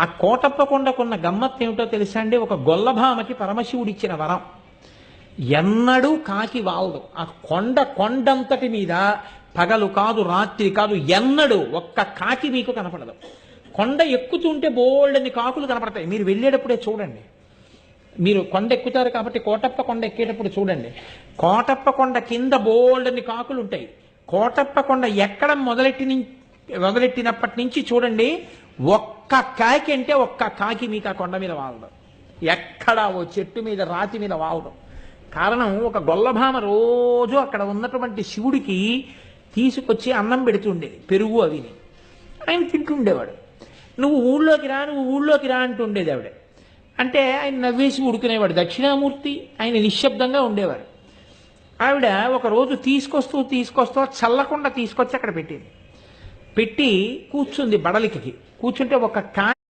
ఆ కోటప్ప కొండకున్న గమ్మత్తు ఏమిటో తెలుసా అండి? ఒక గొల్లభామకి పరమశివుడిచ్చిన వరం. ఎన్నడూ కాకి వాలదు. ఆ కొండంతటి మీద పగలు కాదు రాత్రి కాదు ఎన్నడూ ఒక్క కాకి మీకు కనపడదు. కొండ ఎక్కుతుంటే బోల్డని కాకులు కనపడతాయి. మీరు వెళ్ళేటప్పుడే చూడండి. మీరు కొండ ఎక్కుతారు కాబట్టి కోటప్ప కొండ ఎక్కేటప్పుడు చూడండి. కోటప్ప కొండ కింద బోల్డని కాకులు ఉంటాయి. కోటప్ప కొండ ఎక్కడం మొదలెట్టినప్పటి నుంచి చూడండి, ఒక్క కాకి అంటే ఒక్క కాకి మీకు ఆ కొండ మీద వాలదు. ఎక్కడ ఓ చెట్టు మీద రాతి మీద వాలదు. కారణం, ఒక గొల్లభామ రోజు అక్కడ ఉన్నటువంటి శివుడికి తీసుకొచ్చి అన్నం పెడుతుండేది, పెరుగు అవిని. ఆయన తింటుండేవాడు. నువ్వు ఊళ్ళోకి రా అంటుండేది ఆవిడ. అంటే ఆయన నవ్వేసి ఉడుకునేవాడు. దక్షిణామూర్తి ఆయన నిశ్శబ్దంగా ఉండేవారు. ఆవిడ ఒకరోజు తీసుకొస్తూ చల్లకుండా తీసుకొచ్చి అక్కడ పెట్టింది. పెట్టి కూర్చుంది బడలికి. కూర్చుంటే ఒక